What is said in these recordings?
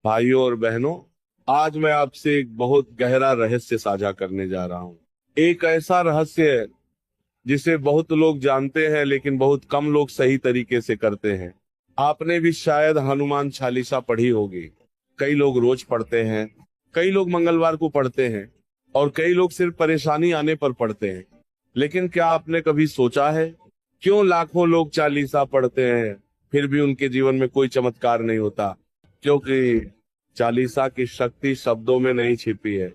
भाइयों और बहनों, आज मैं आपसे एक बहुत गहरा रहस्य साझा करने जा रहा हूं। एक ऐसा रहस्य है जिसे बहुत लोग जानते हैं लेकिन बहुत कम लोग सही तरीके से करते हैं। आपने भी शायद हनुमान चालीसा पढ़ी होगी। कई लोग रोज पढ़ते हैं, कई लोग मंगलवार को पढ़ते हैं और कई लोग सिर्फ परेशानी आने पर पढ़ते हैं। लेकिन क्या आपने कभी सोचा है क्यों लाखों लोग चालीसा पढ़ते हैं फिर भी उनके जीवन में कोई चमत्कार नहीं होता? क्योंकि चालीसा की शक्ति शब्दों में नहीं छिपी है,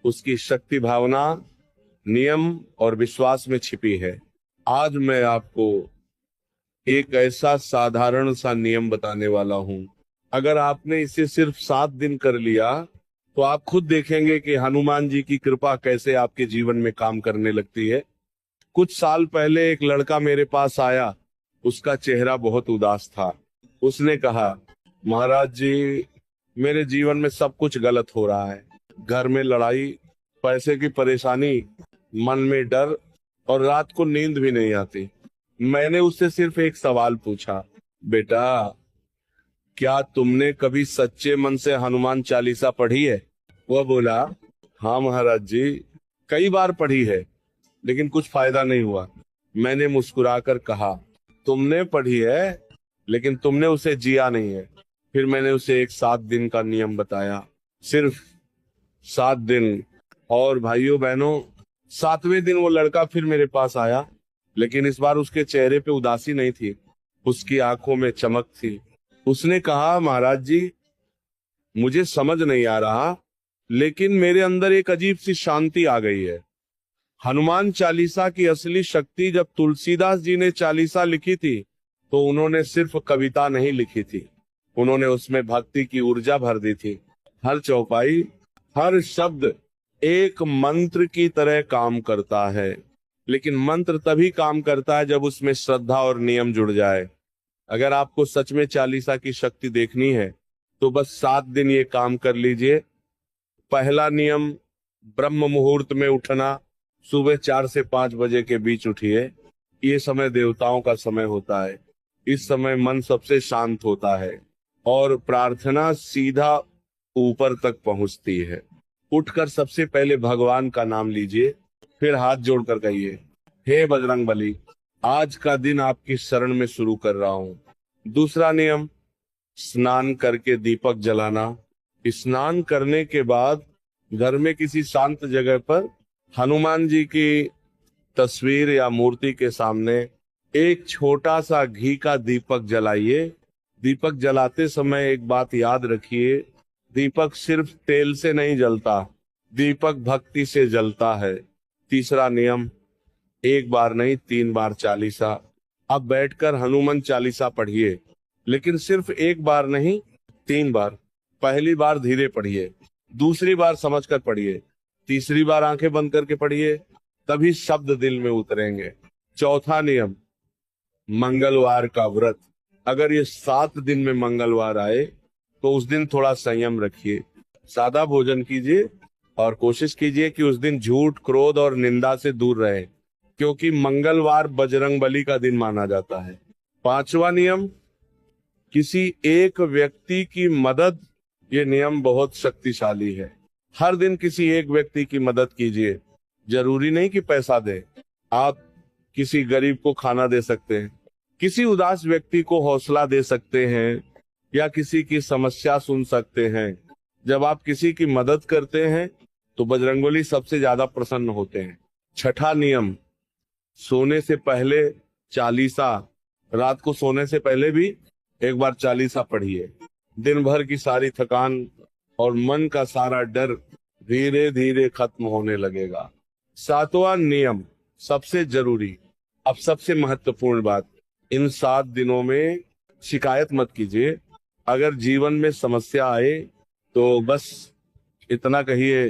उसकी शक्ति भावना, नियम और विश्वास में छिपी है। आज मैं आपको एक ऐसा साधारण सा नियम बताने वाला हूं। अगर आपने इसे सिर्फ 7 दिन कर लिया तो आप खुद देखेंगे कि हनुमान जी की कृपा कैसे आपके जीवन में काम करने लगती है। कुछ साल पहले एक लड़का मेरे पास आया। उसका चेहरा बहुत उदास था। उसने कहा, महाराज जी, मेरे जीवन में सब कुछ गलत हो रहा है। घर में लड़ाई, पैसे की परेशानी, मन में डर और रात को नींद भी नहीं आती। मैंने उससे सिर्फ एक सवाल पूछा, बेटा, क्या तुमने कभी सच्चे मन से हनुमान चालीसा पढ़ी है? वह बोला, हाँ महाराज जी, कई बार पढ़ी है लेकिन कुछ फायदा नहीं हुआ। मैंने मुस्कुराकर कहा, तुमने पढ़ी है लेकिन तुमने उसे जिया नहीं है। फिर मैंने उसे एक 7 दिन का नियम बताया, सिर्फ 7 दिन। और भाइयों बहनों, 7वें दिन वो लड़का फिर मेरे पास आया, लेकिन इस बार उसके चेहरे पे उदासी नहीं थी, उसकी आंखों में चमक थी। उसने कहा, महाराज जी, मुझे समझ नहीं आ रहा लेकिन मेरे अंदर एक अजीब सी शांति आ गई है। हनुमान चालीसा की असली शक्ति, जब तुलसीदास जी ने चालीसा लिखी थी तो उन्होंने सिर्फ कविता नहीं लिखी थी, उन्होंने उसमें भक्ति की ऊर्जा भर दी थी। हर चौपाई, हर शब्द एक मंत्र की तरह काम करता है। लेकिन मंत्र तभी काम करता है जब उसमें श्रद्धा और नियम जुड़ जाए। अगर आपको सच में चालीसा की शक्ति देखनी है तो बस 7 दिन ये काम कर लीजिए। पहला नियम, ब्रह्म मुहूर्त में उठना। सुबह 4 से 5 बजे के बीच उठिए। ये समय देवताओं का समय होता है। इस समय मन सबसे शांत होता है और प्रार्थना सीधा ऊपर तक पहुंचती है। उठकर सबसे पहले भगवान का नाम लीजिए, फिर हाथ जोड़कर कहिए, हे बजरंग बली, आज का दिन आपकी शरण में शुरू कर रहा हूं। दूसरा नियम, स्नान करके दीपक जलाना। स्नान करने के बाद घर में किसी शांत जगह पर हनुमान जी की तस्वीर या मूर्ति के सामने एक छोटा सा घी का दीपक जलाइए। दीपक जलाते समय एक बात याद रखिए, दीपक सिर्फ तेल से नहीं जलता, दीपक भक्ति से जलता है। तीसरा नियम, एक बार नहीं 3 बार चालीसा। अब बैठकर हनुमान चालीसा पढ़िए, लेकिन सिर्फ एक बार नहीं, 3 बार। पहली बार धीरे पढ़िए, दूसरी बार समझकर पढ़िए, तीसरी बार आंखें बंद करके पढ़िए, तभी शब्द दिल में उतरेंगे। चौथा नियम, मंगलवार का व्रत। अगर ये 7 दिन में मंगलवार आए तो उस दिन थोड़ा संयम रखिए, सादा भोजन कीजिए और कोशिश कीजिए कि उस दिन झूठ, क्रोध और निंदा से दूर रहे, क्योंकि मंगलवार बजरंगबली का दिन माना जाता है। पांचवा नियम, किसी एक व्यक्ति की मदद। ये नियम बहुत शक्तिशाली है। हर दिन किसी एक व्यक्ति की मदद कीजिए। जरूरी नहीं कि पैसा दे, आप किसी गरीब को खाना दे सकते हैं, किसी उदास व्यक्ति को हौसला दे सकते हैं या किसी की समस्या सुन सकते हैं। जब आप किसी की मदद करते हैं तो बजरंगबली सबसे ज्यादा प्रसन्न होते हैं। छठा नियम, सोने से पहले चालीसा। रात को सोने से पहले भी एक बार चालीसा पढ़िए। दिन भर की सारी थकान और मन का सारा डर धीरे धीरे खत्म होने लगेगा। सातवां नियम, सबसे जरूरी, अब सबसे महत्वपूर्ण बात, इन 7 दिनों में शिकायत मत कीजिए। अगर जीवन में समस्या आए तो बस इतना कहिए,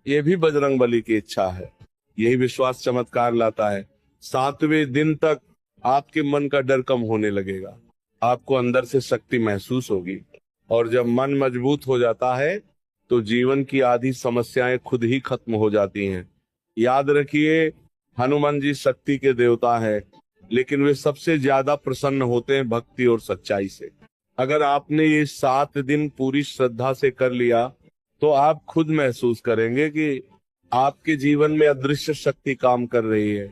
ये भी बजरंगबली की इच्छा है। यही विश्वास चमत्कार लाता है। 7वें दिन तक आपके मन का डर कम होने लगेगा, आपको अंदर से शक्ति महसूस होगी और जब मन मजबूत हो जाता है तो जीवन की आधी समस्याएं खुद ही खत्म हो जाती हैं। याद रखिए, हनुमान जी शक्ति के देवता है, लेकिन वे सबसे ज्यादा प्रसन्न होते हैं भक्ति और सच्चाई से। अगर आपने ये 7 दिन पूरी श्रद्धा से कर लिया तो आप खुद महसूस करेंगे कि आपके जीवन में अदृश्य शक्ति काम कर रही है।